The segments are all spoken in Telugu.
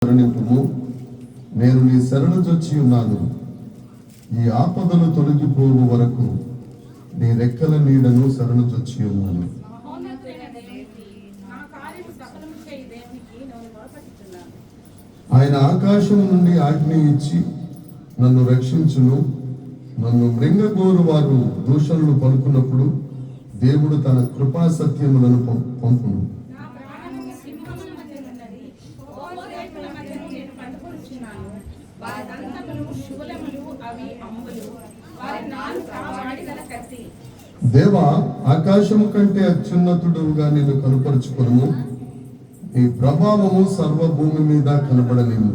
కరుణింపుము, నేను నీ శరణు జొచ్చి ఉన్నాను. ఈ ఆపదలు తొలగిపోవు వరకు నీ రెక్కల నీడను శరణు జొచ్చి ఉన్నాను. ఆయన ఆకాశం నుండి ఆజ్ఞ ఇచ్చి నన్ను రక్షించును. నన్ను మృంగగోరు వారు దూషణలు పలుకున్నప్పుడు దేవుడు తన కృపా సత్యములను పంపును. దేవా, ఆకాశము కంటే అత్యున్నతుడుగా నిన్ను కనుపరుచుకొనుము. నీ ప్రభావము సర్వభూమి మీద కనబడలేము.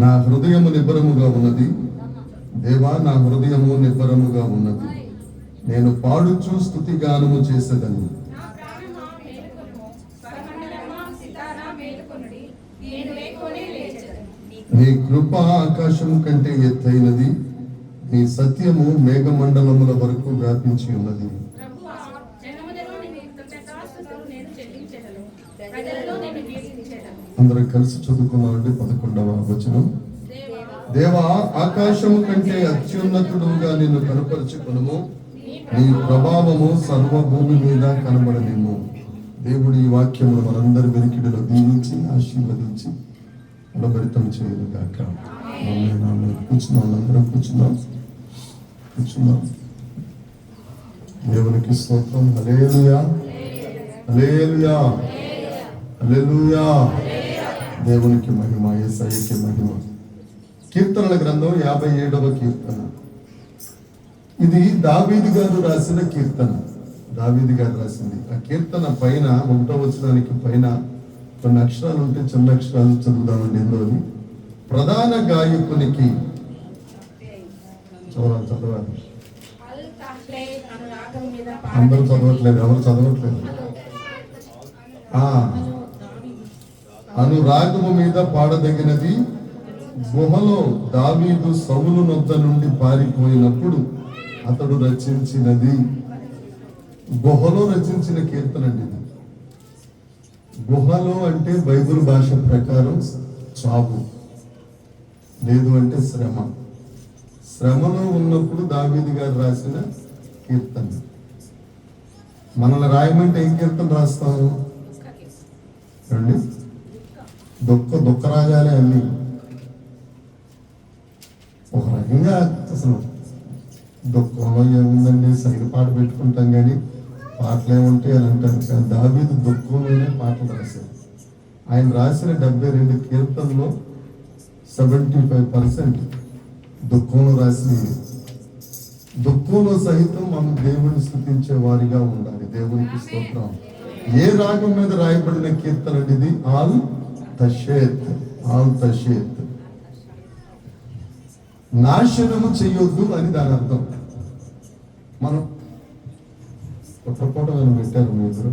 నా హృదయము నిబ్బరముగా ఉన్నది. దేవా, నా హృదయము నిబ్బరముగా ఉన్నది. నేను పాడుచు స్తుతిగానము చేసేదను. నీ కృప ఆకాశము కంటే ఎత్తైనది. నీ సత్యము మేఘమండలముల వరకు వ్యాపించి ఉన్నది. అందరూ కలిసి చదువుకున్నామండి. 11వ వచనం. దేవా, ఆకాశము కంటే అత్యున్నతుడుగా నిన్ను కనపరుచుకొనుము. నీ ప్రభావము సర్వభూమి మీద కనబడలేము. దేవుడు ఈ వాక్యమును మనందరి వెనుకిడిలో దీవించి ఆశీర్వదించి బలభరితం చేయను గాక. కూర్చున్నాం, అందరం కూర్చున్నాం. దేవునికి స్తోత్రం. హల్లెలూయా, హల్లెలూయా, హల్లెలూయా. దేవునికి మహిమ, యేసయ్యకి మహిమ. కీర్తనల గ్రంథం 57వ కీర్తన. ఇది దావీదు గారు రాసిన కీర్తన. దావీదు గారు రాసింది. ఆ కీర్తన పైన 1వ వచనానికి పైన కొన్ని అక్షరాలు ఉంటే చిన్న అక్షరాలు చదువుదామండి. ఇందులోని ప్రధాన గాయకునికి చదవాలి. అందరూ చదవట్లేదు, ఎవరు చదవట్లేదు. అనురాగము మీద పాడదగినది. గుహలో దావీదు సౌలు నొద్ద నుండి పారిపోయినప్పుడు అతడు రచించినది. గుహలో రచించిన కీర్తన అండి ఇది. గుహలో అంటే బైబిల్ భాష ప్రకారం చావు, లేదు అంటే శ్రమ. శ్రమలో ఉన్నప్పుడు దావీదు గారు రాసిన కీర్తన. మనల్ని రాయమంటే ఏం కీర్తన రాస్తాము అండి? దుఃఖ రాగాలే అన్ని. ఒక రకంగా అసలు దుఃఖంలో ఏముందండి, సైడ్ పాట పెట్టుకుంటాం కానీ పాటలు ఏముంటాయి అని అంటారు. కానీ దావీదు దుఃఖంలోనే పాటలు రాశారు. ఆయన రాసిన 72 కీర్తనలో 75% దుఃఖంలో రాసినవి. దుఃఖంలో సహితం మనం దేవుని స్తుతించే వారిగా ఉండాలి. దేవునికి స్తోత్రం. ఏ రాగం మీద రాయబడిన కీర్తన ఇది? ఆల్ తషేత్. నాశనము చెయ్యొద్దు అని దాని అర్థం. మనం కొత్త పెట్టారు మీరు,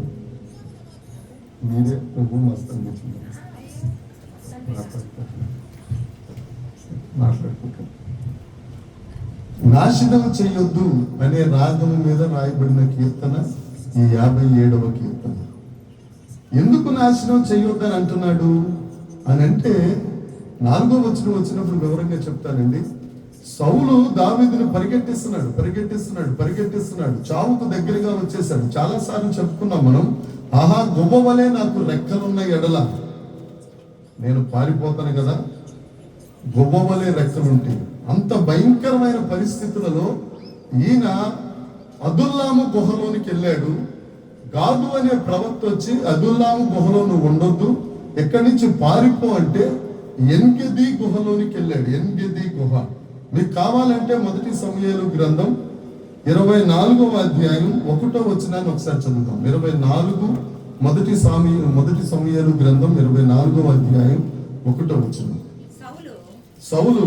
మీరే ప్రభు మస్తు మాట్లాడుకుంటారు. నాశనం చెయ్యొద్దు అనే రాగము మీద రాయబడిన కీర్తన ఈ 57వ కీర్తన. ఎందుకు నాశనం చెయ్యొద్దు అని అంటున్నాడు అని అంటే 4వ వచనం వచ్చినప్పుడు వివరంగా చెప్తానండి. సౌలు దావీదుని పరిగెట్టిస్తున్నాడు. చావుకు దగ్గరగా వచ్చేసాడు. చాలా సార్లు చెప్పుకున్నాం మనం. ఆహా, గువ్వ వలె నాకు రెక్కలున్న ఎడల నేను పారిపోతాను కదా. గువ్వ వలె రెక్కలుంటే అంత భయంకరమైన పరిస్థితులలో ఈయన అదుల్లాము గుహలోనికి వెళ్ళాడు. గాదు అనే ప్రవక్త వచ్చి అదుల్లాము గుహలో నువ్వు ఉండొద్దు, ఎక్కడి నుంచి పారిపో అంటే ఎన్గెది గుహలోనికి వెళ్ళాడు. ఎన్గెది గుహ మీకు కావాలంటే 1 సమూయేలు గ్రంథం 24వ అధ్యాయం 1వ వచనాన్ని ఒకసారి చదువుతాం. 24 మొదటి సమూయేలు గ్రంథం 24వ అధ్యాయం 1వ వచనం. సౌలు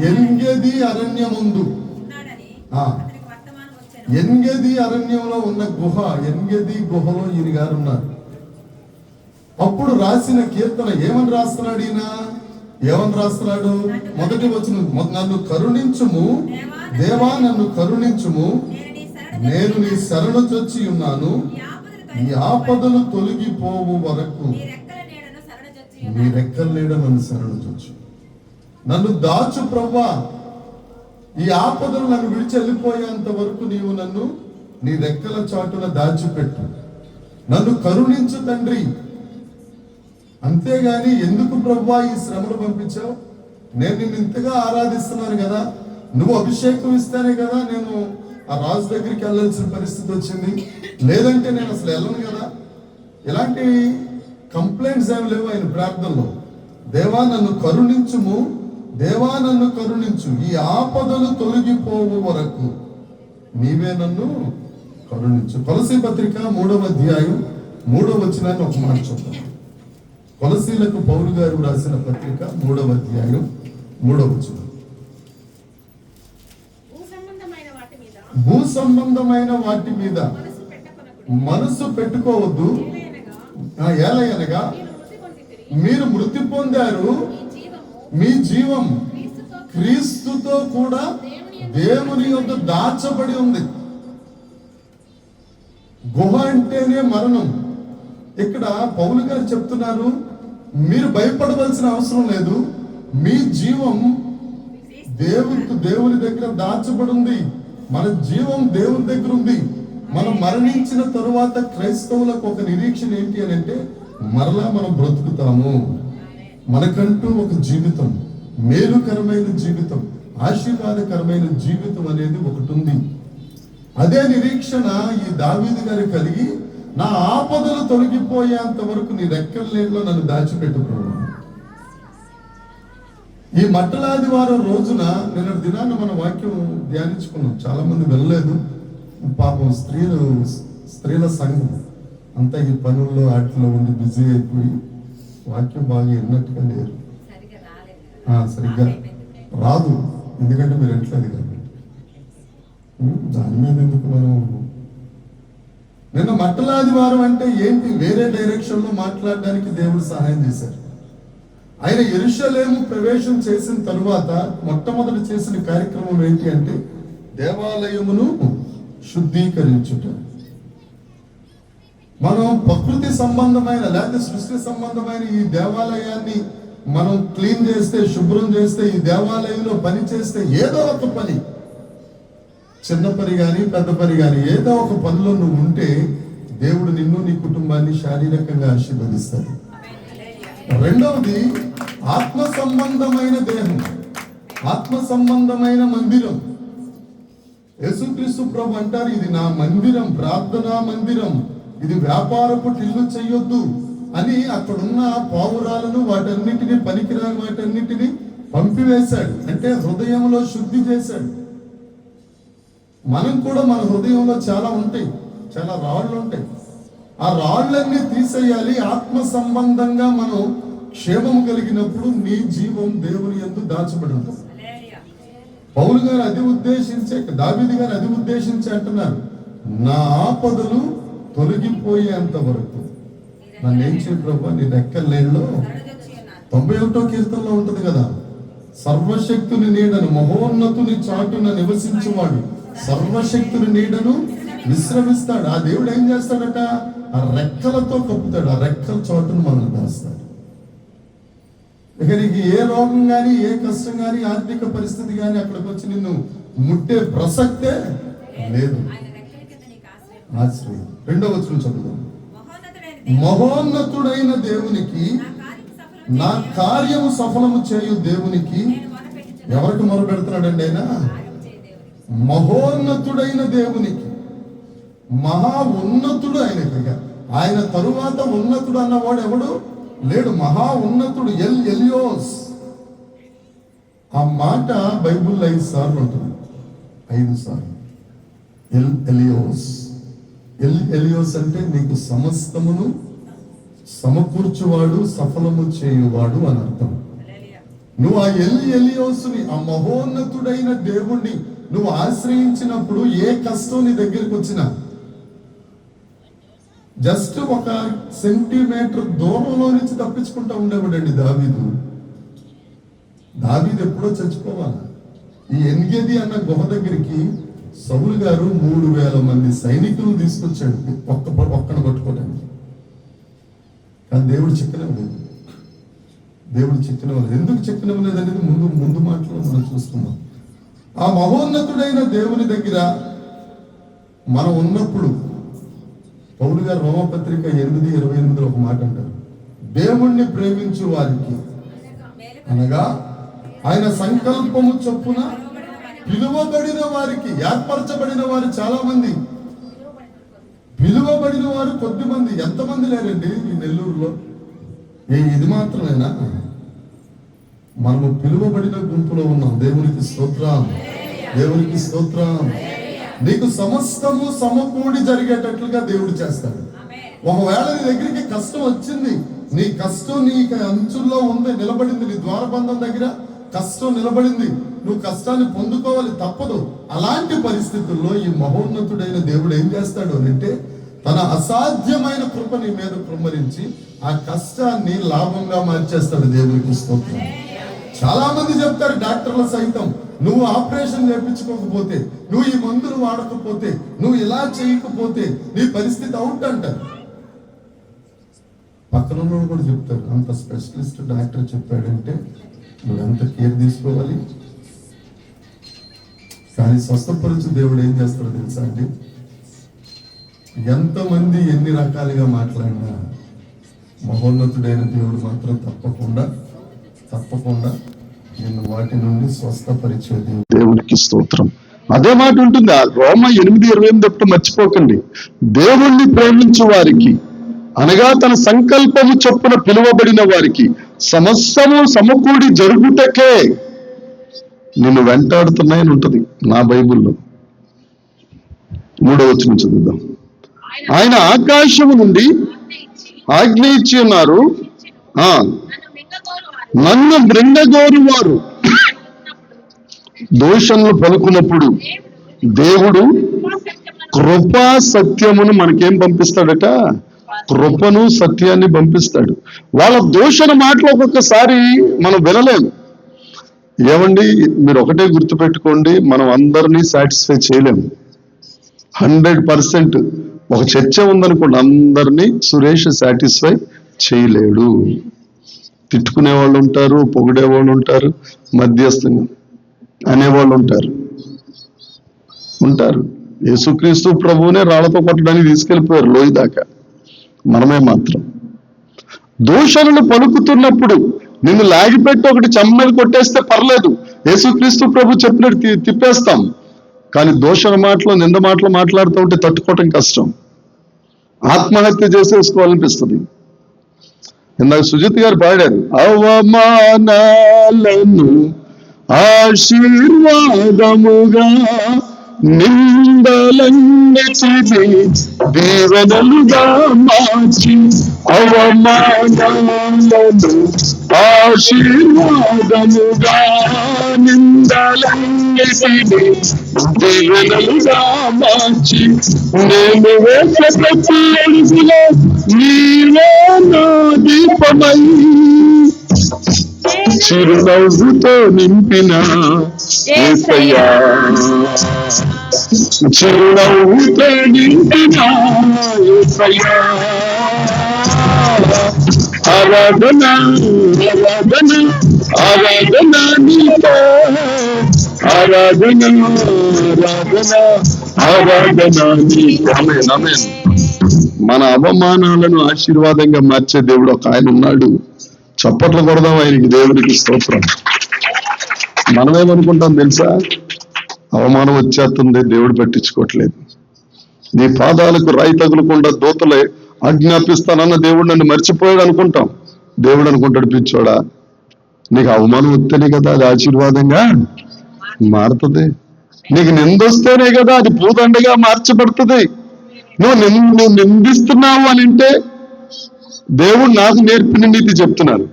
ఎన్గెది అరణ్యముందు, ఎన్గెది అరణ్యంలో ఉన్న గుహ, ఎన్గెది గుహలో ఈయన గారు ఉన్నారు. అప్పుడు రాసిన కీర్తన ఏమని రాస్తున్నాడు ఈయన? ఏమని రాస్తున్నాడు? మొదటి వచనం, నన్ను కరుణించుము దేవా, నన్ను కరుణించుము, నేను నీ శరణు చొచ్చి ఉన్నాను, ఈ ఆపదలు తొలగిపోవు వరకు నీ రెక్కల నీడ నన్ను శరణు చొచ్చు. నన్ను దాచు ప్రభువా, ఈ ఆపదలు నన్ను విడిచి వెళ్ళిపోయేంత వరకు నీవు నన్ను నీ రెక్కల చాటున దాచిపెట్టు. నన్ను కరుణించు తండ్రి. అంతేగాని ఎందుకు ప్రభువా ఈ శ్రమలు పంపించావు? నేను నిన్ను ఇంతగా ఆరాధిస్తున్నాను కదా, నువ్వు అభిషేకం ఇస్తేనే కదా నేను ఆ రాజు దగ్గరికి వెళ్ళాల్సిన పరిస్థితి వచ్చింది, లేదంటే నేను అసలు వెళ్ళను కదా. ఇలాంటి కంప్లైంట్స్ ఏమి లేవు ఆయన ప్రార్థనలో. దేవా నన్ను కరుణించుము, దేవా నన్ను కరుణించు, ఈ ఆపదలు తొలగిపోవు వరకు నీవే నన్ను కరుణించు. కొలసీ పత్రిక 3వ అధ్యాయం 3వ వచనాన్ని ఒక మాట చూద్దాం. కొలసీలకు పౌలు గారు రాసిన పత్రిక 3వ అధ్యాయం 3వ వచనం. భూ సంబంధమైన వాటి మీద మనసు పెట్టుకోవద్దు, ఏలయనగా మీరు మృతి పొందారు, మీ జీవం క్రీస్తుతో కూడా దేవుని యొద్ద దాచబడి ఉంది. గుహ అంటేనే మరణం. ఇక్కడ పౌలు గారు చెప్తున్నారు, మీరు భయపడవలసిన అవసరం లేదు, మీ జీవం దేవుని దగ్గర దాచబడి ఉంది. మన జీవం దేవుని దగ్గర ఉంది. మనం మరణించిన తరువాత క్రైస్తవులకు ఒక నిరీక్షణ ఏంటి అని అంటే, మరలా మనం బ్రతుకుతాము. మనకంటూ ఒక జీవితం, మేలుకరమైన జీవితం, ఆశీర్వాదకరమైన జీవితం అనేది ఒకటి ఉంది. అదే నిరీక్షణ ఈ దావీదు గారు కలిగి, నా ఆపదలు తొలగిపోయేంత వరకు నీ రెక్కల నీడలో నన్ను దాచిపెట్టు ప్రభువా. ఈ మట్టలాదివారం రోజున నిన్న దినాన్ని మన వాక్యం ధ్యానించుకున్నాం. చాలా మంది వెళ్ళలేదు. పాపం స్త్రీల సంఘం అంతా ఈ పనుల్లో వాటిలో ఉండి బిజీ అయిపోయి వాక్యం బాగా విన్నట్టుగా లేరు. సరిగ్గా రాదు, ఎందుకంటే మీరు ఎట్లేదు కాబట్టి. దాని మీద ఎందుకు మనం నిన్న మట్టలాదివారం అంటే ఏంటి? వేరే డైరెక్షన్ లో మాట్లాడడానికి దేవుడు సహాయం చేశారు. ఆయన యెరూషలేము ప్రవేశం చేసిన తరువాత మొట్టమొదటి చేసిన కార్యక్రమం ఏంటి అంటే, దేవాలయమును శుద్ధీకరించుట. మనం ప్రకృతి సంబంధమైన లేకపోతే సృష్టి సంబంధమైన ఈ దేవాలయాన్ని మనం క్లీన్ చేస్తే, శుభ్రం చేస్తే, ఈ దేవాలయంలో పని చేస్తే, ఏదో ఒక పని, చిన్న పని కానీ పెద్ద పని కానీ ఏదో ఒక పనిలో నువ్వు ఉంటే దేవుడు నిన్ను నీ కుటుంబాన్ని శారీరకంగా ఆశీర్వదిస్తాడు. రెండవది ఆత్మ సంబంధమైన దేహం, ఆత్మ సంబంధమైన మందిరం. యేసుక్రీస్తు ప్రభు అంటారు, ఇది నా మందిరం, ప్రార్థనా మందిరం, ఇది వ్యాపారపు ఇల్లు చెయ్యొద్దు అని అక్కడున్న పావురాలను వాటన్నిటిని, పనికిరాని వాటన్నిటిని పంపివేశాడు. అంటే హృదయంలో శుద్ధి చేశాడు. మనం కూడా మన హృదయంలో చాలా ఉంటాయి, చాలా రాళ్ళు ఉంటాయి. ఆ రాళ్ళన్నీ తీసేయాలి. ఆత్మ సంబంధంగా మనం క్షేమము కలిగినప్పుడు నీ జీవం దేవుని యందు దాచబడి ఉంటుంది. పౌలు గారు అది ఉద్దేశించే, దావీదు గారు అది ఉద్దేశించి అంటున్నారు, నా ఆపదలు తొలగిపోయేంత వరకు నన్ను ఏం చేయ ప్రభు, నీ రెక్కల నీడలో 91వ కీర్తనలో ఉంటుంది కదా, సర్వశక్తుని నీడను మహోన్నతుని చాటున నివసించువాడు సర్వశక్తుని నీడను విశ్రమిస్తాడు. ఆ దేవుడు ఏం చేస్తాడట? ఆ రెక్కలతో కప్పుతాడు, ఆ రెక్కల చోటును మనల్ని దాస్తాడు. ఇక నీకు ఏ రోగం కానీ, ఏ కష్టం కానీ, ఆర్థిక పరిస్థితి కానీ అక్కడికి వచ్చి నిన్ను ముట్టే ప్రసక్తే లేదు. ఆశ్రయం. రెండవ వచనం చదువుదాం. మహోన్నతుడైన దేవునికి, నా కార్యము సఫలము చేయు దేవునికి. ఎవరికి మొరపెడుతున్నాడండి ఆయన? మహోన్నతుడైన దేవునికి. మహా ఉన్నతుడు ఆయనకి. ఆయన తరువాత ఉన్నతుడు అన్నవాడు ఎవడు లేడు. మహా ఉన్నతుడు, ఎలియోస్. ఆ మాట బైబుల్లో 5 సార్లు ఉంటుంది. 5 సార్లు ఎలియోస్. ఎలియోస్ అంటే నీకు సమస్తమును సమకూర్చువాడు, సఫలము చేయువాడు అని అర్థం. నువ్వు ఆ ఎలియోసుని, ఆ మహోన్నతుడైన దేవుణ్ణి నువ్వు ఆశ్రయించినప్పుడు ఏ కష్టం నీ దగ్గరికి వచ్చినా జస్ట్ 1 సెంటీమీటర్ దూరంలో నుంచి తప్పించుకుంటా ఉండేవాడండి దావీదు. దావీదు ఎప్పుడో చచ్చిపోవాలి. ఈ ఎన్గేది అన్న గుహ దగ్గరికి సౌలు గారు 3000 మంది సైనికులు తీసుకొచ్చాడు ఒక్కను కొట్టుకోవడానికి. కానీ దేవుడు చిక్కనివ్వలేదు. ఎందుకు చిక్కనివ్వలేదు అనేది ముందు మాటలో మనం చూస్తున్నాం. ఆ మహోన్నతుడైన దేవుని దగ్గర మనం ఉన్నప్పుడు పౌలు గారు రోమపత్రిక 8:28 ఒక మాట అంటారు, దేవుణ్ణి ప్రేమించు వారికి అనగా ఆయన సంకల్పము చొప్పున పిలువబడిన వారికి. ఏర్పరచబడిన వారు చాలా మంది, పిలువబడిన వారు కొద్ది మంది. ఎంతమంది లేరండి ఈ నెల్లూరులో? ఇది మాత్రమేనా? మనము పిలువబడిన గుంపులో ఉన్నాం. దేవునికి స్తోత్రం, దేవునికి స్తోత్రం. నీకు సమస్తము సమకూడి జరిగేటట్లుగా దేవుడు చేస్తాడు. ఒకవేళ నీ దగ్గరికి కష్టం వచ్చింది, నీ కష్టం నీ అంచుల్లో ఉంది, నిలబడింది, నీ ద్వారబంధం దగ్గర కష్టం నిలబడింది, నువ్వు కష్టాన్ని పొందుకోవాలి, తప్పదు. అలాంటి పరిస్థితుల్లో ఈ మహోన్నతుడైన దేవుడు ఏం చేస్తాడు అంటే తన అసాధ్యమైన కృప నీ మీద కృమ్మరించి ఆ కష్టాన్ని లాభంగా మార్చేస్తాడు. దేవునికి స్తోత్రం. చాలా మంది చెప్తారు, డాక్టర్లు సైతం, నువ్వు ఆపరేషన్ చేయించుకోకపోతే, నువ్వు ఈ మందులు వాడకపోతే, నువ్వు ఇలా చేయకపోతే నీ పరిస్థితి అవుట్ అంటారు. పక్కన కూడా చెప్తారు, అంత స్పెషలిస్ట్ డాక్టర్ చెప్పాడంటే నువ్వు ఎంత కేర్ తీసుకోవాలి. కానీ స్వస్థపరచు దేవుడు ఏం చేస్తాడో తెలుసా అండి? ఎంతమంది ఎన్ని రకాలుగా మాట్లాడినా మహోన్నతుడైన దేవుడు మాత్రం తప్పకుండా నిన్ను వాటి నుండి స్వస్థపరిచే దేవునికి స్తోత్రం. అదే మాట ఉంటుంది రోమ 8:28 ఎప్పుడు మర్చిపోకండి. దేవుణ్ణి ప్రేమించు వారికి అనగా తన సంకల్పము చొప్పున పిలువబడిన వారికి సమస్తము సమకూడి జరుగుటకే నిన్ను వెంటాడుతున్నాయని ఉంటది నా బైబిల్లో. 3వ వచనం చదువుదాం. ఆయన ఆకాశము నుండి ఆజ్ఞ ఇచ్చి ఉన్నారు, నన్ను మృంగగోరు వారు దోషములు పలుకున్నప్పుడు దేవుడు కృపా సత్యమును మనకేం పంపిస్తాడట? కృపను సత్యాన్ని పంపిస్తాడు. వాళ్ళ దోషణ మాటలు ఒక్కొక్కసారి మనం వినలేము. ఏమండి, మీరు ఒకటే గుర్తుపెట్టుకోండి, మనం అందరినీ సాటిస్ఫై చేయలేము. 100% ఒక చర్చ ఉందనుకోండి, అందరినీ సురేష్ సాటిస్ఫై చేయలేడు. తిట్టుకునే వాళ్ళు ఉంటారు, పొగిడే వాళ్ళు ఉంటారు, మధ్యస్థంగా అనేవాళ్ళు ఉంటారు. యేసుక్రీస్తు ప్రభువునే రాళ్లతో కొట్టడానికి తీసుకెళ్ళిపోయారు లోయ దాకా. మనమే మాత్రం దూషణలు పలుకుతున్నప్పుడు నిన్ను లాగిపెట్టి ఒకటి చెమ్మలు కొట్టేస్తే పర్లేదు, యేసుక్రీస్తు ప్రభు చెప్పినట్టు తిప్పేస్తాం. కానీ దూషణ మాటలు, నింద మాటలు మాట్లాడుతూ ఉంటే తట్టుకోవటం కష్టం. ఆత్మహత్య చేసేసుకోవాలనిపిస్తుంది. ఇందాక సుజిత్ గారు పాడారు, అవమానాలను ఆశీర్వాదముగా నిందలన్నిటిని దీవెనలుగా మార్చి, అవమానాలను ఆశీర్వాదముగా నిందలన్నిటిని దీవెనలుగా మార్చి, నేను వేసే ప్రతి అడుగులో నీవే నా దీపమై చిరునవ్వుతో నింపిన యేసయ్యా, చిరునవ్వుతో నింపిన యేసయ్యా. ఆరాధన ఆరాధన ఆరాధన నీతో, ఆరాధన ఆరాధన ఆరాధన నీతో. ఆమేన్ ఆమేన్. మన అవమానాలను ఆశీర్వాదంగా మార్చే దేవుడు ఒక ఆయన ఉన్నాడు. చప్పట్లు కొడదాం ఆయనకి. దేవుడికి స్తోత్రం. మనమేమనుకుంటాం తెలుసా? అవమానం వచ్చేస్తుంది, దేవుడు పట్టించుకోవట్లేదు. నీ పాదాలకు రాయి తగులకుండా దూతలే ఆజ్ఞాపిస్తానన్న దేవుడు నన్ను మర్చిపోయాడు అనుకుంటాం. దేవుడు అనుకుంటాడు, పిచ్చోడా, నీకు అవమానం వస్తేనే కదా అది ఆశీర్వాదంగా మారుతుంది. నీకు నిందొస్తేనే కదా అది పూదండగా మార్చబడుతుంది. నువ్వు నిందిస్తున్నావు అని అంటే దేవుడు నాకు నేర్పిన నీతి చెప్తున్నాను.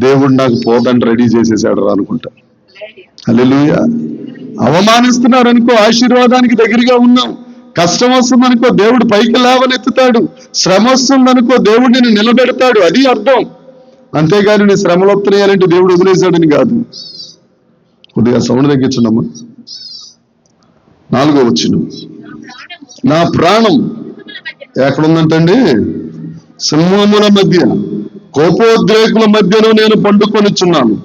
దేవుడు నాకు పోదండ రెడీ చేసేసాడు రా అనుకుంటా. హల్లెలూయా. అవమానిస్తున్నారు అనుకో, ఆశీర్వాదానికి దగ్గరగా ఉన్నాం. కష్టం వస్తుందనుకో, దేవుడు పైకి లేవనెత్తుతాడు. శ్రమ వస్తుందనుకో, దేవుడు నిన్ను నిలబెడతాడు. అది అర్థం. అంతేగాని నీ శ్రమలు వస్తున్నాయాలంటే దేవుడు వదిలేశాడని కాదు. కొద్దిగా సౌండ్ తగ్గించండమ్మా. 4వ వచనం, నా ప్రాణం ఎక్కడుందంటండి? సింహముల మధ్య, కోపోద్రేకుల మధ్యలో నేను పండుకొనిచున్నాను.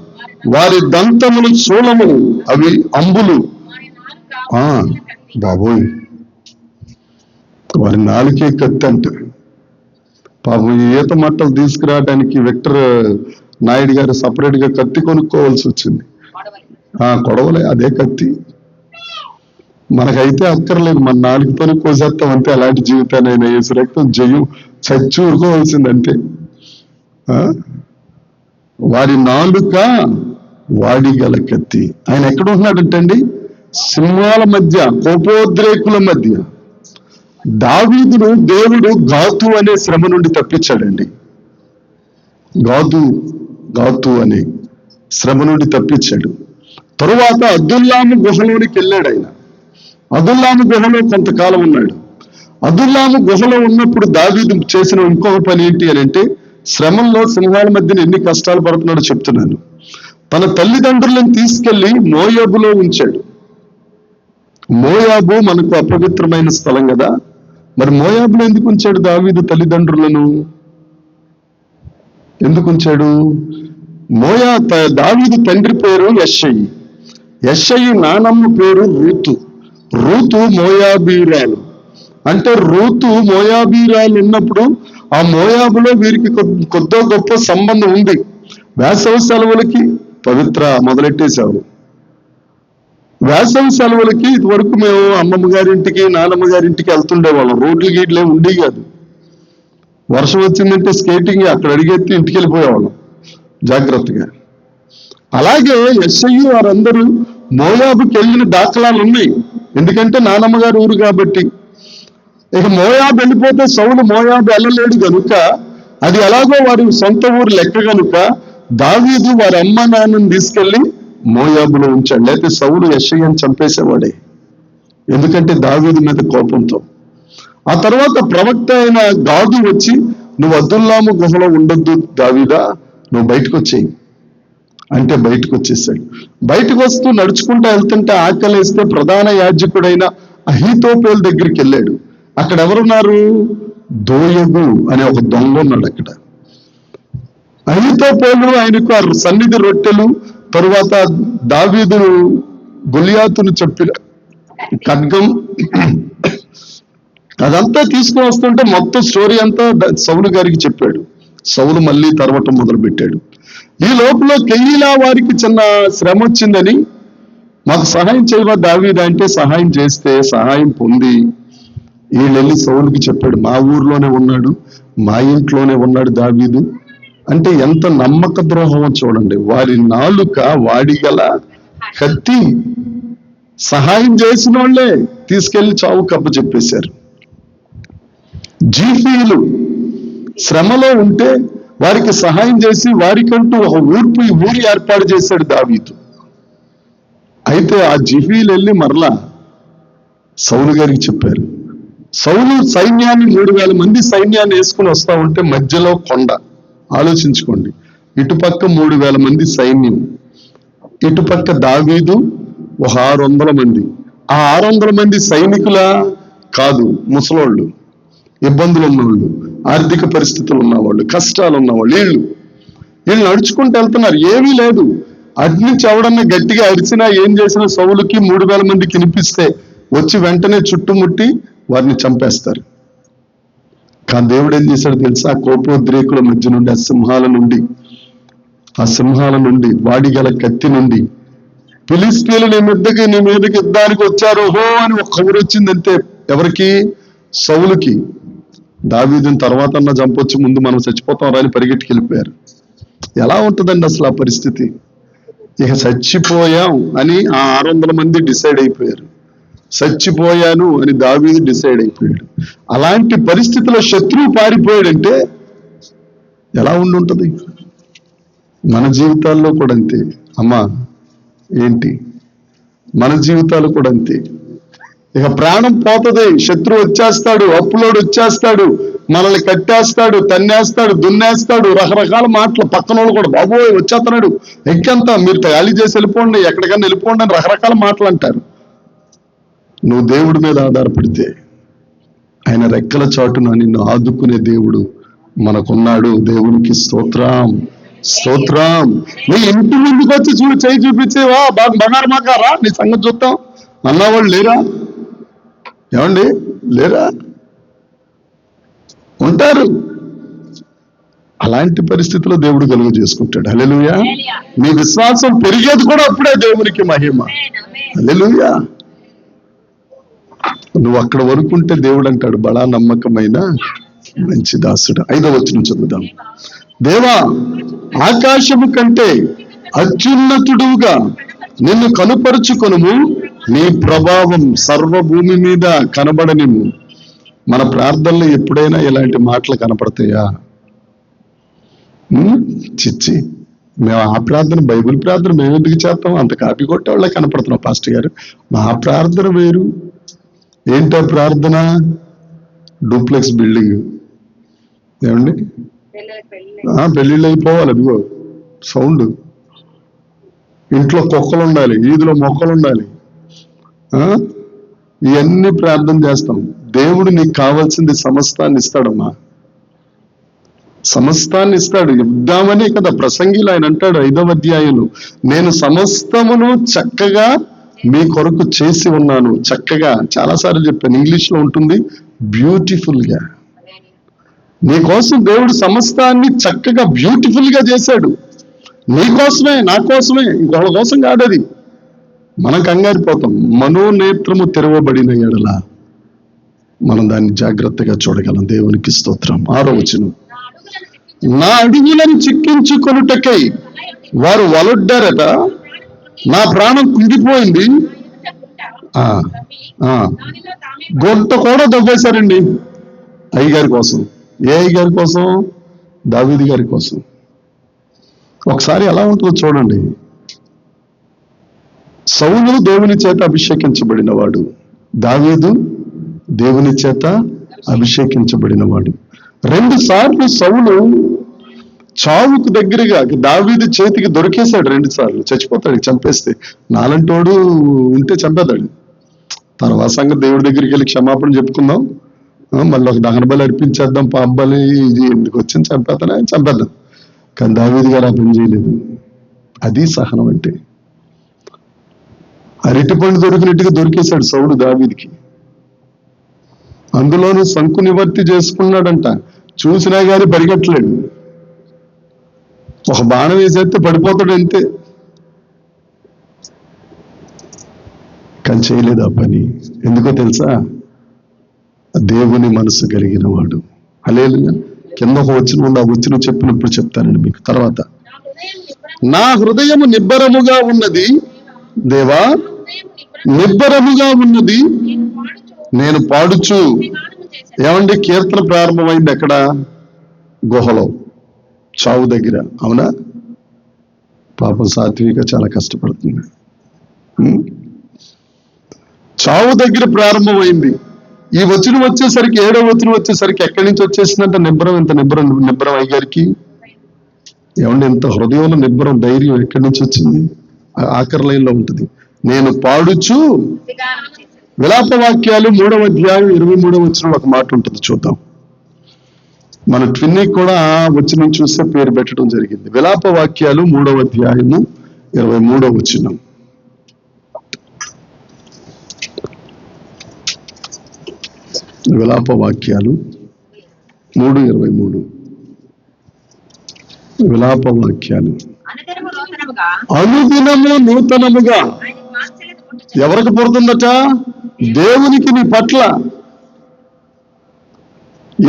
వారి దంతములు శూలము, అవి అంబులు. బాబోయ్, వారి నాలుకే కత్తి అంట. పాపం ఈత మట్టలు తీసుకురావడానికి విక్టర్ నాయుడు గారు సపరేట్ గా కత్తి కొనుక్కోవాల్సి వచ్చింది. కొడవలే, అదే కత్తి. మనకైతే అక్కర్లేదు, మన నాలుగుతోనే కోసేస్తాం అంతే. అలాంటి జీవితాన్ని యేసు రక్తం జయం చచ్చి ఊరుకోవాల్సింది అంతే. వారి నాలుక వాడిగల కత్తి. ఆయన ఎక్కడ ఉంటున్నాడంటండి? సింహాల మధ్య, కోపోద్రేకుల మధ్య. దావీదును దేవుడు గాతు అనే శ్రమ నుండి తప్పించాడండి. గాతు అనే శ్రమ నుండి తప్పించాడు. తరువాత అదుల్లాము గుహలోనికి వెళ్ళాడు. ఆయన అదుల్లాము గుహలో కొంతకాలం ఉన్నాడు. అదుల్లాము గుహలో ఉన్నప్పుడు దావీదు చేసిన ఇంకొక పని ఏంటి అని అంటే, శ్రమంలో సింహాల మధ్యన ఎన్ని కష్టాలు పడుతున్నాడో చెప్తున్నాను. తన తల్లిదండ్రులను తీసుకెళ్లి మోయాబులో ఉంచాడు. మోయాబు మనకు అపవిత్రమైన స్థలం కదా. మరి మోయాబులో ఎందుకు ఉంచాడు దావీదు తల్లిదండ్రులను? ఎందుకు ఉంచాడు? దావీదు తండ్రి పేరు యెష్షయి. యెష్షయి నానమ్మ పేరు రూతు. రూతు మోయాబీరాలు. అంటే రూతు మోయాబీరాలు ఉన్నప్పుడు ఆ మోయాబులో వీరికి కొద్దో గొప్ప సంబంధం ఉంది. వేసవి సెలవులకి పవిత్ర మొదలెట్టేశారు. వేసవి సెలవులకి ఇదివరకు మేము అమ్మమ్మ గారింటికి నానమ్మ గారింటికి వెళ్తుండేవాళ్ళం. రోడ్లు గీడ్లే ఉండి కాదు. వర్షం వచ్చిందంటే స్కేటింగ్ అక్కడ అడిగెత్తి ఇంటికి వెళ్ళిపోయేవాళ్ళం జాగ్రత్తగా. అలాగే యెష్షయి వారందరూ మోయాబుకి వెళ్ళిన దాఖలాలు ఉన్నాయి. ఎందుకంటే నానమ్మ గారి ఊరు కాబట్టి. ఇక మోయాబు వెళ్ళిపోతే సౌలు మోయాబు వెళ్ళలేడు కనుక, అది ఎలాగో వారి సొంత ఊరు లెక్క కనుక దావీదు వారి అమ్మ నాన్నని తీసుకెళ్లి మోయాబులో ఉంచాడు. లేకపోతే సౌలు యెష్షయిని చంపేసేవాడే, ఎందుకంటే దావీదు మీద కోపంతో. ఆ తర్వాత ప్రవక్త అయిన గాదు వచ్చి, నువ్వు అదుల్లాము గుహలో ఉండొద్దు దావీదా, నువ్వు బయటకు వచ్చేయి అంటే బయటకు వచ్చేసాడు. బయటకు వస్తూ నడుచుకుంటూ వెళ్తుంటే ఆకలేస్తే ప్రధాన యాజకుడైన అహీతోపేలు దగ్గరికి వెళ్ళాడు. అక్కడ ఎవరున్నారు? దోయగు అనే ఒక దొంగ ఉన్నాడు అక్కడ. అహీతోపేలు ఆయనకు ఆ సన్నిధి రొట్టెలు, తరువాత దావీదు గొలియాతును చెప్పిన ఖడ్గం అదంతా తీసుకుని వస్తుంటే మొత్తం స్టోరీ అంతా సౌలు గారికి చెప్పాడు. సౌలు మళ్ళీ తరవటం మొదలు పెట్టాడు. ఈ లోపల కెయీలా వారికి చిన్న శ్రమ వచ్చిందని, మాకు సహాయం చేయవా దావీదు అంటే సహాయం చేస్తే సహాయం పొంది వీళ్ళెళ్ళి సౌలుకి చెప్పాడు, మా ఊర్లోనే ఉన్నాడు, మా ఇంట్లోనే ఉన్నాడు దావీదు అంటే. ఎంత నమ్మక ద్రోహమో చూడండి. వారి నాలుక వాడిగల కత్తి. సహాయం చేసిన వాళ్ళే తీసుకెళ్లి చావు కప్ప చెప్పేశారు. జీఫీలు శ్రమలో ఉంటే వారికి సహాయం చేసి వారికంటూ ఒక ఊరి ఏర్పాటు చేశాడు దావీదు. అయితే ఆ జిఫీలు వెళ్ళి మరలా సౌలు గారికి చెప్పారు. సౌలు సైన్యాన్ని 3000 మంది సైన్యాన్ని వేసుకుని వస్తా ఉంటే మధ్యలో కొండ. ఆలోచించుకోండి, ఇటుపక్క 3000 మంది సైన్యం, ఇటుపక్క దావీదు ఒక 600 మంది. ఆ 600 మంది సైనికుల కాదు, ముసలోళ్ళు, ఇబ్బందులు ఉన్నవాళ్ళు, ఆర్థిక పరిస్థితులు ఉన్నవాళ్ళు, కష్టాలు ఉన్నవాళ్ళు. వీళ్ళు నడుచుకుంటూ వెళ్తున్నారు, ఏమీ లేదు. అటు నుంచి ఎవడన్నా గట్టిగా అరిచినా ఏం చేసినా సౌలుకి 3000 మందికి వినిపిస్తే వచ్చి వెంటనే చుట్టుముట్టి వారిని చంపేస్తారు. కానీ దేవుడు ఏం చేశాడు తెలుసా? కోపోద్రేకుల మధ్య నుండి, ఆ సింహాల నుండి వాడిగల కత్తి నుండి ఫిలిష్తీయులు నీ మీదకి యుద్ధానికి వచ్చారు హో అని ఒక కబురు వచ్చిందంతే. ఎవరికి? సౌలుకి. దావీదుని తర్వాత అన్న చంపొచ్చి, ముందు మనం చచ్చిపోతాం రాని పరిగెట్టుకు వెళ్ళిపోయారు. ఎలా ఉంటుందండి అసలు ఆ పరిస్థితి? ఇక చచ్చిపోయాం అని ఆ 600 మంది డిసైడ్ అయిపోయారు. చచ్చిపోయాను అని దావీదు డిసైడ్ అయిపోయాడు. అలాంటి పరిస్థితిలో శత్రువు పారిపోయాడంటే ఎలా ఉండుంటది? మన జీవితాల్లో కూడా అంతే అమ్మా. ఏంటి? మన జీవితాలు కూడా అంతే. ఇక ప్రాణం పోతుంది, శత్రువు వచ్చేస్తాడు, అప్పులోడు వచ్చేస్తాడు, మనల్ని కట్టేస్తాడు, తన్నేస్తాడు, దున్నేస్తాడు, రకరకాల మాటలు. పక్కన వాళ్ళు కూడా బాబోయ్ వచ్చేస్తున్నాడు, ఎక్కంతా మీరు ఖాళీ చేసి వెళ్ళిపోండి, ఎక్కడికన్నా వెళ్ళిపోండి అని రకరకాల మాటలు అంటారు. నువ్వు దేవుడి మీద ఆధారపడితే ఆయన రెక్కల చాటున నిన్ను ఆదుకునే దేవుడు మనకున్నాడు. దేవునికి స్తోత్రం, స్తోత్రం. నీ ఇంటి ముందుకు వచ్చి చేయి చూపించేవా బంగారు మాకారా నీ సంగతి చూద్దాం అన్నవాళ్ళు లేరా? ఏమండి లేరా? ఉంటారు. అలాంటి పరిస్థితిలో దేవుడు కలుగు చేసుకుంటాడు. హల్లెలూయా. నీ విశ్వాసం పెరిగేది కూడా అప్పుడే దేవునికి మహిమ. హల్లెలూయా. నువ్వు అక్కడ వరకు ఉంటే దేవుడు అంటాడు బడా నమ్మకమైన మంచి దాసుడు. 5వ వచనం చదువుదాం. దేవా, ఆకాశము కంటే అత్యున్నతుడుగా నిన్ను కనుపరుచుకొనుము, నీ ప్రభావం సర్వభూమి మీద కనబడనిము. మన ప్రార్థనలో ఎప్పుడైనా ఇలాంటి మాటలు కనపడతాయా? చిచ్చి, మేము ఆ ప్రార్థన, బైబిల్ ప్రార్థన మేము ఎందుకు చేస్తాం? అంత కాపీ కొట్టే వాళ్ళే కనపడుతున్నాం పాస్టర్ గారు. మా ప్రార్థన వేరు. ఏంటో ప్రార్థన? Duplex building. ఏమండి, పెళ్ళిళ్ళు అయిపోవాలి. అదిగో సౌండ్. ఇంట్లో కుక్కలు ఉండాలి, వీధిలో మొక్కలు ఉండాలి. ఇవన్నీ ప్రార్థన చేస్తాం. దేవుడు నీకు కావాల్సింది సమస్తాన్ని ఇస్తాడమ్మా, సమస్తాన్ని ఇస్తాడు. ఇద్దామని కదా ప్రసంగిలో ఆయన అంటాడు 5వ అధ్యాయంలో, నేను సమస్తమును చక్కగా మీ కొరకు చేసి ఉన్నాను. చక్కగా చాలాసార్లు చెప్పాను, ఇంగ్లీష్ లో ఉంటుంది బ్యూటిఫుల్ గా. నీకోసం దేవుడు సమస్తాన్ని చక్కగా బ్యూటిఫుల్ గా చేశాడు. నీకోసమే, నా కోసమే, ఇంకొకళ్ళ కోసం కాదు. అది మనం కంగారిపోతాం. మనోనేత్రము తెరవబడిన ఎడల మనం దాన్ని జాగ్రత్తగా చూడగలం. దేవునికి స్తోత్రం. 6వ వచనం. నా అడుగులను చిక్కించుకొనుటకై వారు వలొడ్డారట, నా ప్రాణం కుంగిపోయింది. గుంట కూడా దవ్వేశారండి అయ్యగారి కోసం. ఏ అయ్యగారి కోసం? దావీదు గారి కోసం. ఒకసారి ఎలా ఉంటుందో చూడండి. సౌలు దేవుని చేత అభిషేకించబడినవాడు, దావీదు దేవుని చేత అభిషేకించబడినవాడు. 2 సార్లు సౌలు చావుకు దగ్గరగా దావీదు చేతికి దొరికేశాడు. 2 సార్లు చచ్చిపోతాడు, చంపేస్తే. నాలంటోడు ఉంటే చంపేదాడు. తర్వాత సంగతి దేవుడి దగ్గరికి వెళ్ళి క్షమాపణ చెప్పుకుందాం, మళ్ళీ ఒక దహన బలి అర్పించేద్దాం, పాపబలి, ఇది ఎందుకు వచ్చింది, చంపేద్దాం. కానీ దావీదు గారు ఆ పని చేయలేదు. అది సహనం అంటే. అరటిపండు దొరికినట్టుగా దొరికేశాడు సౌలు దావీదుకి. అందులోనూ సంకు నివర్తి చేసుకున్నాడంట. చూసినా గాని పరిగెట్టలేడు. ఒక బాణం వేసేస్తే పడిపోతాడు అంతే. కానీ చేయలేదు ఆ పని. ఎందుకో తెలుసా? దేవుని మనసు కలిగిన వాడు. హల్లెలూయా. కింద ఒక వచనం ఉంది, ఆ వచనం చెప్పినప్పుడు చెప్తానండి మీకు తర్వాత. నా హృదయము నిబ్బరముగా ఉన్నది దేవా, నిబ్బరముగా ఉన్నది, నేను పాడుచు. ఏమండి, కీర్తన ప్రారంభమైంది ఎక్కడ? గుహలో, చావు దగ్గర. అవునా? పాపం సాత్విక చాలా కష్టపడుతుంది. చావు దగ్గర ప్రారంభమైంది. ఈ వచనం వచ్చేసరికి, 7వ వచనం వచ్చేసరికి ఎక్కడి నుంచి వచ్చేసిందంట నిబ్బరం. ఇంత నిబ్బరం అయ్యగారికి. ఏమండి, ఇంత హృదయంలో నిబ్బరం, ధైర్యం ఎక్కడి నుంచి వచ్చింది? ఆఖరి లైన్లో ఉంటుంది, నేను పాడుచు. విలాప వాక్యాలు 3వ అధ్యాయం 23వ వచనం ఒక మాట ఉంటుంది, చూద్దాం. మన ట్విన్నికి కూడా వచనం చూస్తే పేరు పెట్టడం జరిగింది. విలాప వాక్యాలు 3వ అధ్యాయము 23వ వచనం. విలాప వాక్యాలు 3:23. విలాప వాక్యాలు. అనుదినము నూతనముగా. ఎవరికి పుడుతుందట? దేవునికి నీ పట్ల.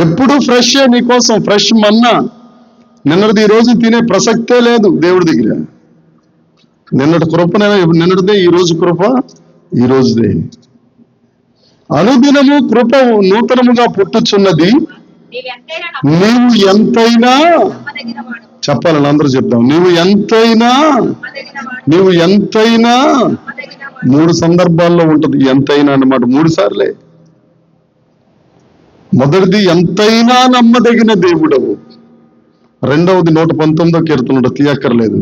ఎప్పుడు ఫ్రెష్ నీ కోసం, ఫ్రెష్ మన్నా. నిన్నటిది ఈ రోజు తినే ప్రసక్తే లేదు దేవుడి దగ్గర. నిన్నటి కృప నిన్నటిదే, ఈ రోజు కృప ఈ రోజుదే. అనుదినము కృప నూతనముగా పుట్టుచున్నది, నీవు ఎంతైనా. చెప్పాలని అందరూ చెప్దాం. నీవు ఎంతైనా. 3 సందర్భాల్లో ఉంటుంది ఎంతైనా అన్నమాట. 3 సార్లే. మొదటిది ఎంతైనా నమ్మదగిన దేవుడవు. రెండవది 119వ కీర్తనలో తీయక్కర్లేదు,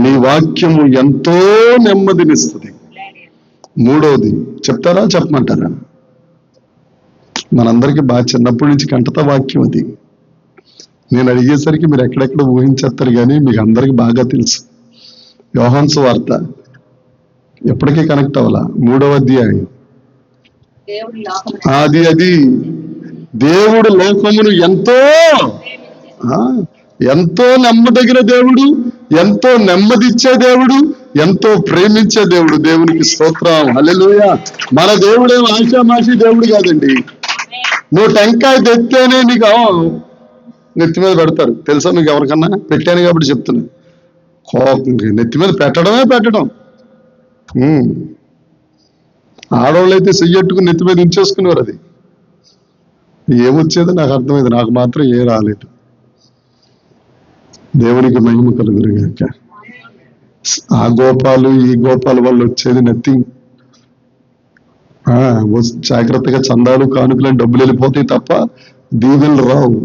నీ వాక్యము ఎంతో నెమ్మదినిస్తుంది. మూడవది చెప్తారా చెప్పమంటారా? మనందరికీ బాగా చిన్నప్పటి నుంచి కంటత వాక్యం అది. నేను అడిగేసరికి మీరు ఎక్కడెక్కడ ఊహించేస్తారు, కానీ మీకు అందరికి బాగా తెలుసు. యోహాను సువార్త ఎప్పటికీ కనెక్ట్ అవ్వాలా, 3వ అధ్యాయం. అది దేవుడు లోకమును ఎంతో నమ్మదగిన దేవుడు, ఎంతో నెమ్మదిచ్చే దేవుడు, ఎంతో ప్రేమించే దేవుడు. దేవునికి స్తోత్రం, హల్లెలూయా. మన దేవుడేం ఆశామాషి దేవుడు కాదండి. నువ్వు టెంకాయ తెస్తేనే నీకు నెత్తి మీద పెడతారు, తెలుసా మీకు? ఎవరికన్నా పెట్టాను కాబట్టి చెప్తున్నా. నెత్తి మీద పెట్టడం. ఆడవాళ్ళు అయితే చెయ్యట్టుకుని నెత్తి మీద ఉంచేసుకునేవారు. అది ఏమొచ్చేదో నాకు అర్థమైంది, నాకు మాత్రం ఏ రాలేదు. దేవునికి మహిమ కలుగునుగాక. ఆ గోపాలు ఈ గోపాల వల్ల వచ్చేది నథింగ్. జాగ్రత్తగా చందాలు కానుకలని డబ్బులు వెళ్ళిపోతాయి తప్ప దీవెనలు రావు.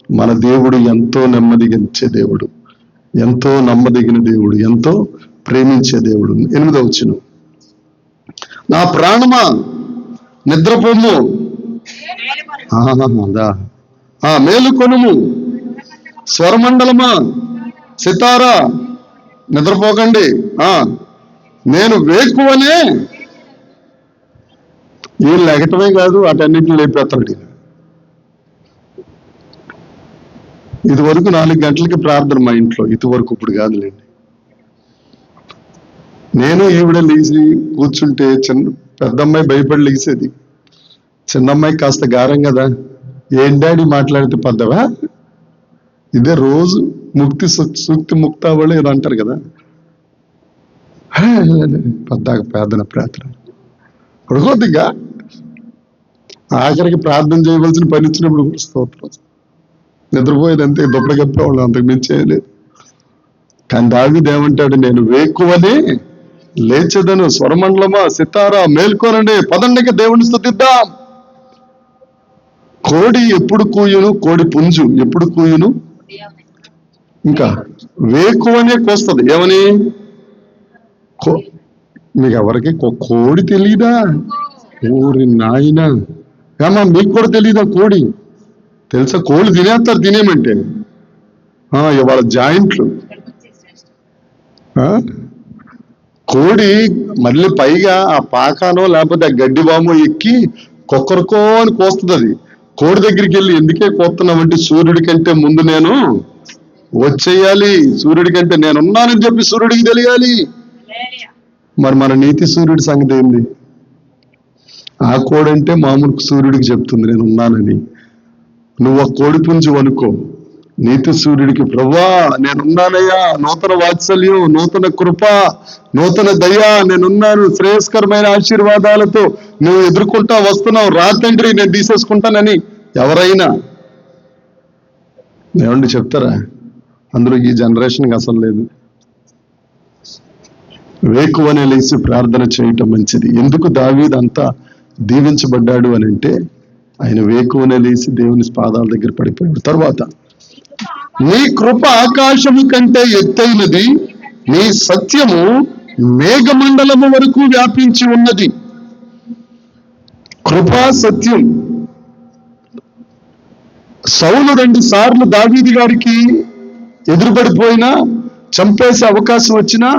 మన దేవుడు ఎంతో నెమ్మదిగించే దేవుడు, ఎంతో నమ్మదగిన దేవుడు, ఎంతో ప్రేమించే దేవుడు. 8వ వచనం, నా ప్రాణమా నిద్రపోము, మేలుకొనుము, స్వరమండలమా సితారా నిద్రపోకండి, నేను వేకువనే. వీళ్ళు లెగటమే కాదు, అటన్నిటిని లేపేస్తాడు. ఇదివరకు 4 గంటలకి ప్రార్థన మా ఇంట్లో, ఇదివరకు, ఇప్పుడు కాదులేండి. నేను ఈవిడ లేచి కూర్చుంటే పెద్దమ్మాయి భయపడి లేచేది, చిన్నమ్మాయి కాస్త గారం కదా, ఏం డాడీ మాట్లాడితే పద్దవా, ఇదే రోజు ముక్తి సూక్తి ముక్తావళి ఏదో అంటారు కదా, పద్దాక ప్రార్థన పడుకోద్దిగా. ఆఖరికి ప్రార్థన చేయవలసిన పని ఇచ్చినప్పుడు స్తోత్రం, నిద్రపోయేది అంతే, దుప్పటి కప్పేవాళ్ళు, అంతకు మించేయలేదు. కానీ దావీదు ఏమంటాడు, నేను వేకువనే లేచెదను, స్వరమండలమా సితారా మేల్కోనండి, పదండికి దేవుని స్తుతిద్దాం. కోడి ఎప్పుడు కూయును, కోడి పుంజు ఎప్పుడు కూయును, ఇంకా వేకువనే కోస్తుంది. ఏమని? మీకు ఎవరికి కోడి తెలీదా? ఊరి నాయన, ఏమా మీకు కూడా తెలీదా? కోడి తెలుసా? కోళ్ళు తినేస్తారు, తినేమంటే ఇవాళ జాయింట్లు. కోడి మళ్ళీ పైగా ఆ పాకానో లేకపోతే ఆ గడ్డి బామో ఎక్కి కొక్కరికో అని కోస్తుంది. అది కోడి దగ్గరికి వెళ్ళి, ఎందుకే కోస్తున్నామంటే, సూర్యుడి కంటే ముందు నేను వచ్చేయాలి, సూర్యుడి కంటే నేనున్నానని చెప్పి సూర్యుడికి తెలియాలి. మరి మన నీతి సూర్యుడి సంగతి ఏంది? ఆ కోడి అంటే మామూలు సూర్యుడికి చెప్తుంది నేను ఉన్నానని. నువ్వు ఆ కోడి పుంజు అనుకో, నీతి సూర్యుడికి ప్రభువా నేనున్నానయ్యా, నూతన వాత్సల్యం, నూతన కృప, నూతన దయ, నేనున్నాను, శ్రేయస్కరమైన ఆశీర్వాదాలతో నువ్వు ఎదుర్కొంటా వస్తున్నావు, రా తండ్రి నేను తీసేసుకుంటానని ఎవరైనా ఏమండి చెప్తారా? అందులో ఈ జనరేషన్కి అసలు లేదు. వేకువనే లేచి ప్రార్థన చేయటం మంచిది. ఎందుకు దావీదు అంతా దీవించబడ్డాడు అని అంటే, ఆయన వేకువనే లేచి దేవుని పాదాల దగ్గర పడిపోయాడు. తర్వాత, నీ కృప ఆకాశము కంటే ఎత్తైనది, నీ సత్యము మేఘమండలము వరకు వ్యాపించి ఉన్నది. కృపా సత్యం. సౌలు 2 సార్లు దావీదు గారికి ఎదురుపడిపోయినా, చంపేసే అవకాశం వచ్చినా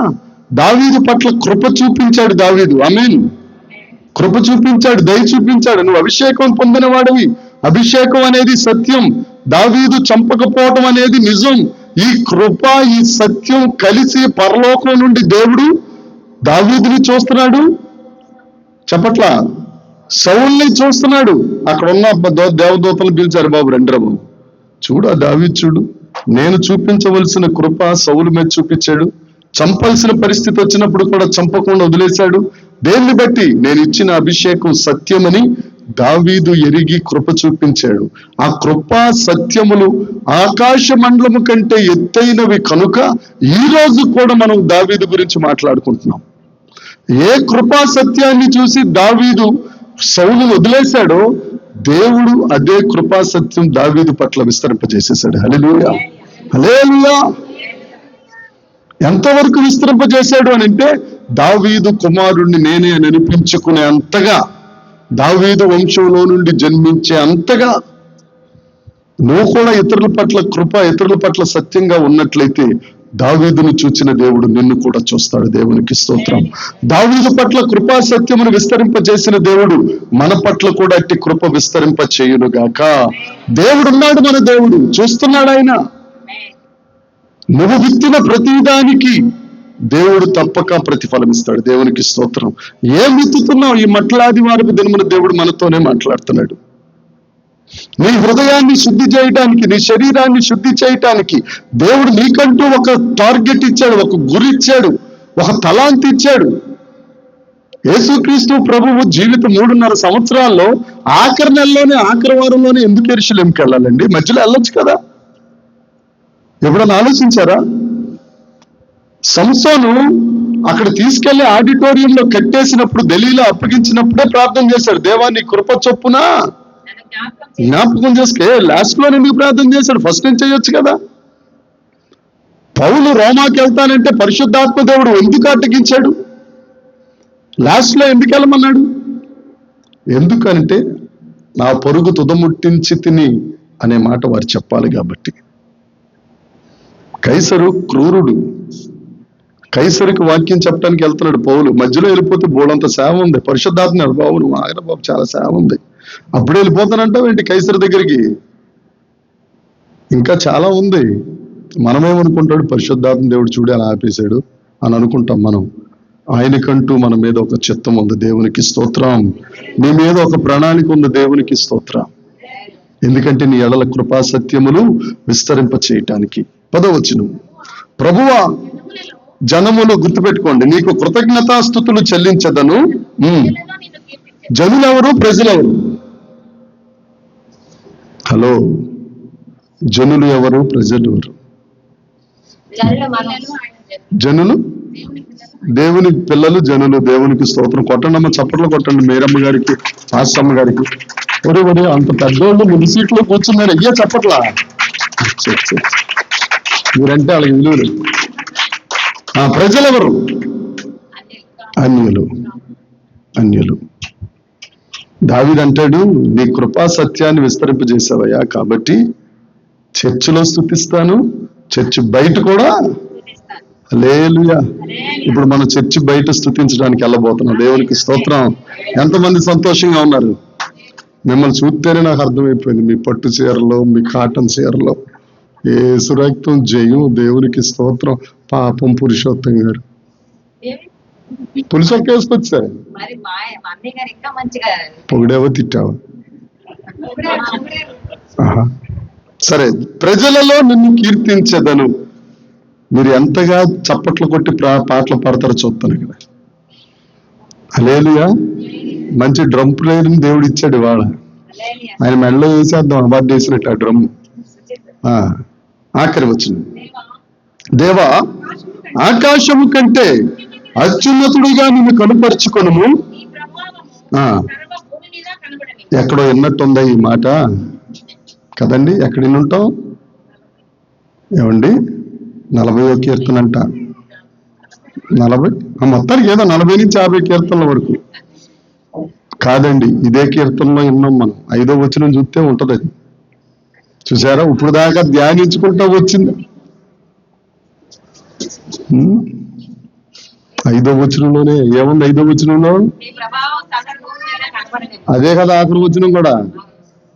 దావీదు పట్ల కృప చూపించాడు దావీదు. ఆమేన్. కృప చూపించాడు, దయ చూపించాడు. నువ్వు అభిషేకం పొందిన వాడివి, అభిషేకం అనేది సత్యం, దావీదు చంపకపోవటం అనేది నిజం. ఈ కృప, ఈ సత్యం కలిసి పరలోకం నుండి దేవుడు దావీదుని చూస్తున్నాడు. చెప్పట్లా, సౌల్ని చూస్తున్నాడు. అక్కడ ఉన్న దేవదూతలు పిలిచారు, బాబు రండి బాబు, చూడు ఆ దావీదు చూడు, నేను చూపించవలసిన కృప సౌలు మీద చూపించాడు. చంపాల్సిన పరిస్థితి వచ్చినప్పుడు కూడా చంపకుండా వదిలేశాడు. దేన్ని బట్టి? నేను ఇచ్చిన అభిషేకం సత్యమని దావీదు ఎరిగి కృప చూపించాడు. ఆ కృపా సత్యములు ఆకాశ మండలము కంటే ఎత్తైనవి కనుక ఈ రోజు కూడా మనం దావీదు గురించి మాట్లాడుకుంటున్నాం. ఏ కృపా సత్యాన్ని చూసి దావీదు సౌలు వదిలేశాడో, దేవుడు అదే కృపా సత్యం దావీదు పట్ల విస్తరింపజేసేసాడు. హల్లెలూయా, హల్లెలూయా. ఎంతవరకు విస్తరింపజేశాడు అని అంటే, దావీదు కుమారుణ్ణి నేనే అని అనిపించుకునే అంతగా, దావీదు వంశంలో నుండి జన్మించే అంతగా నువ్వు కూడా ఇతరుల పట్ల కృప, ఇతరుల పట్ల సత్యంగా ఉన్నట్లయితే దావీదును చూచిన దేవుడు నిన్ను కూడా చూస్తాడు. దేవునికి స్తోత్రం. దావీదు పట్ల కృపా సత్యమును విస్తరింపజేసిన దేవుడు మన పట్ల కూడా అట్టి కృప విస్తరింప చేయునుగాక. దేవుడున్నాడు, మన దేవుడు చూస్తున్నాడు. ఆయన నువ్వు విత్తిన ప్రతిదానికి దేవుడు తప్పక ప్రతిఫలం ఇస్తాడు. దేవునికి స్తోత్రం. ఏం విత్తుతున్నావు? ఈ మట్లాదివారపు దినమున దేవుడు మనతోనే మాట్లాడుతున్నాడు. నీ హృదయాన్ని శుద్ధి చేయటానికి, నీ శరీరాన్ని శుద్ధి చేయటానికి దేవుడు నీకంటూ ఒక టార్గెట్ ఇచ్చాడు, ఒక గురి ఇచ్చాడు, ఒక తలాంతి ఇచ్చాడు. యేసుక్రీస్తు ప్రభువు జీవితం 3.5 సంవత్సరాల్లో ఆఖరి నెలలోనే, ఆఖరి వారంలోనే ఎందుకు యెరూషలేంకి వెళ్ళాలండి? మధ్యలో వెళ్ళొచ్చు కదా. ఎప్పుడన్నా ఆలోచించారా? సంసోను అక్కడ తీసుకెళ్లి ఆడిటోరియంలో కట్టేసినప్పుడు, దలీలా అప్పగించినప్పుడే ప్రార్థన చేశాడు, దేవా నీ కృప చొప్పున జ్ఞాపకం చేసుకే. లాస్ట్ లో ఎందుకు ప్రార్థన చేశాడు? ఫస్ట్ నుంచి చేయొచ్చు కదా. పౌలు రోమాకి వెళ్తానంటే పరిశుద్ధాత్మ దేవుడు ఎందుకు అడ్డగించాడు? లాస్ట్ లో ఎందుకు వెళ్ళమన్నాడు? ఎందుకంటే నా పొరుగు తుదముట్టించి తిని అనే మాట వారు చెప్పాలి కాబట్టి. కైసరు క్రూరుడు, కైసరికి వాక్యం చెప్పడానికి వెళ్తున్నాడు పౌలు. మధ్యలో వెళ్ళిపోతే బోడంత సేవ ఉంది. పరిశుద్ధాత్మ బాబు నువ్వు ఆగర బాబు, చాలా సేవ ఉంది, అప్పుడే వెళ్ళిపోతానంటావు ఏంటి కైసరు దగ్గరికి? ఇంకా చాలా ఉంది. మనమేమనుకుంటాడు, పరిశుద్ధాత్మ దేవుడు చూడే అలా ఆపేశాడు అని అనుకుంటాం మనం. ఆయనకంటూ మన మీద ఒక చిత్తం ఉంది. దేవునికి స్తోత్రం. నీ మీద ఒక ప్రణాళిక ఉంది. దేవునికి స్తోత్రం. ఎందుకంటే నీ ఎడల కృపా సత్యములు విస్తరింప చేయటానికి. 10వ వచనం, ప్రభువా జనములు, గుర్తుపెట్టుకోండి, నీకు కృతజ్ఞతాస్తుతులు చెల్లించదను. జనులెవరు? ప్రజలెవరు? హలో, జనులు ఎవరు? ప్రజలు ఎవరు? జనులు దేవుని పిల్లలు, జనులు. దేవునికి స్తోత్రం. కొట్టండమ్మ, చప్పట్లు కొట్టండి. మేరమ్మ గారికి, ఆస్తమ్మ గారికి. ఒరే అంత పెద్దోళ్ళు ముందు సీట్లో కూర్చున్నారు, అయ్యా చప్పట్లా. మీరంటే వాళ్ళకి విలువలు. ప్రజలెవరు? అన్యులు. అన్యులు. దావీదు అంటాడు, నీ కృపా సత్యాన్ని విస్తరింపజేసావయ్యా, కాబట్టి చర్చిలో స్తుతిస్తాను, చర్చి బయట కూడా. హల్లెలూయా. ఇప్పుడు మనం చర్చి బయట స్తుతించడానికి వెళ్ళబోతున్నాం. దేవునికి స్తోత్రం. ఎంతమంది సంతోషంగా ఉన్నారు? మిమ్మల్ని చూస్తేనే నాకు అర్థమైపోయింది. మీ పట్టు చీరలో, మీ కాటన్ చీరలో యేసు రక్తం జయం. దేవునికి స్తోత్రం. పాపం పురుషోత్తం గారు పులిసొక్క వేసుకొచ్చారు. పొగిడేవో తిట్టావా? సరే, ప్రజలలో నిన్ను కీర్తించదను. మీరు ఎంతగా చప్పట్లు కొట్టి పాటలు పాడతారో చూస్తాను ఇక్కడ. హల్లెలూయా. మంచి డ్రమ్ ప్లేయర్ని దేవుడు ఇచ్చాడు ఇవాళ. ఆయన మెడలో వేసేద్దాం, అవార్డు వేసినట్టు ఆ డ్రమ్. ఆఖరి వచ్చిన, దేవా ఆకాశము కంటే అత్యున్నతుడిగా నిన్ను కనుపరుచుకొనుము. ఎక్కడో విన్నట్టుందా ఈ మాట కదండి? ఎక్కడ వినుంటాం? ఏమండి, 40వ కీర్తన అంట. 40, మొత్తానికి ఏదో 40 నుంచి 50 కీర్తనల వరకు కాదండి. ఇదే కీర్తనలో విన్నాం మనం. 5వ వచనం చూస్తే ఉంటది అది. చూసారా? ఇప్పుడు దాకా ధ్యానించుకుంటా వచ్చింది. 5వ వచనంలోనే ఏముంది? 5వ వచనంలో అదే కదా ఆఖరి వచనం కూడా.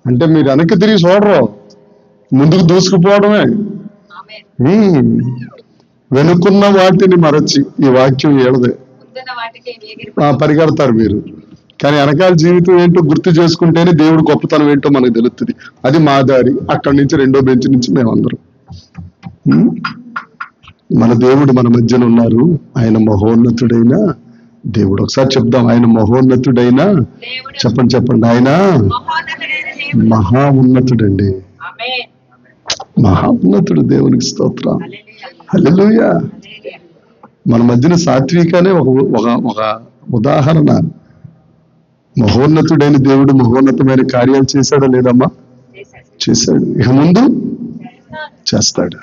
అంటే మీరు వెనక్కి తిరిగి చూడరు, ముందుకు దూసుకుపోవడమే. వెనుకున్న వాటిని మరచి, ఈ వాక్యం ఏడదే, పరిగెడతారు మీరు. కానీ వెనకాల జీవితం ఏంటో గుర్తు చేసుకుంటేనే దేవుడు గొప్పతనం ఏంటో మనకు తెలుస్తుంది. అది మా దారి. అక్కడి నుంచి 2వ బెంచ్ నుంచి మేమందరం. మన దేవుడు మన మధ్యన ఉన్నారు. ఆయన మహోన్నతుడైన దేవుడు. ఒకసారి చెప్దాం, ఆయన మహోన్నతుడైన. చెప్పండి. ఆయన మహా ఉన్నతుడండి. మహా ఉన్నతుడు. దేవునికి స్తోత్రం. హల్లెలూయా. మన మధ్యన సాత్వికనే ఒక ఉదాహరణ. మహోన్నతుడైన దేవుడు మహోన్నతమైన కార్యాలు చేశాడా లేదమ్మా? చేశాడు. ఇక ముందు చేస్తాడు.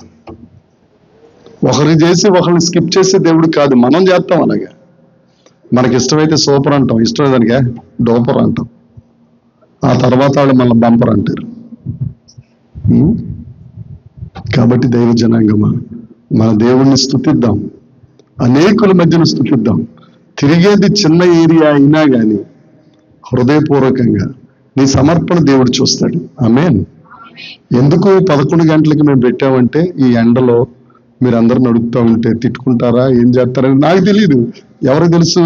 ఒకరికి చేసి ఒకరిని స్కిప్ చేసే దేవుడు కాదు, మనం చేస్తాం. అలాగే మనకి ఇష్టమైతే సూపర్ అంటాం, ఇష్టం దానికే డోపర్ అంటాం, ఆ తర్వాత వాళ్ళు మళ్ళీ బంపర్ అంటారు. కాబట్టి దైవ జనాంగమా, మన దేవుణ్ణి స్తుతిద్దాం, అనేకుల మధ్యన స్తుతిద్దాం. తిరిగేది చిన్న ఏరియా అయినా కానీ హృదయపూర్వకంగా నీ సమర్పణ దేవుడు చూస్తాడు. ఆమేన్. ఎందుకు 11 గంటలకి మేము పెట్టామంటే, ఈ ఎండలో మీరు అందరూ నడుపుతూ ఉంటే తిట్టుకుంటారా, ఏం చేస్తారని నాకు తెలియదు. ఎవరికి తెలుసు?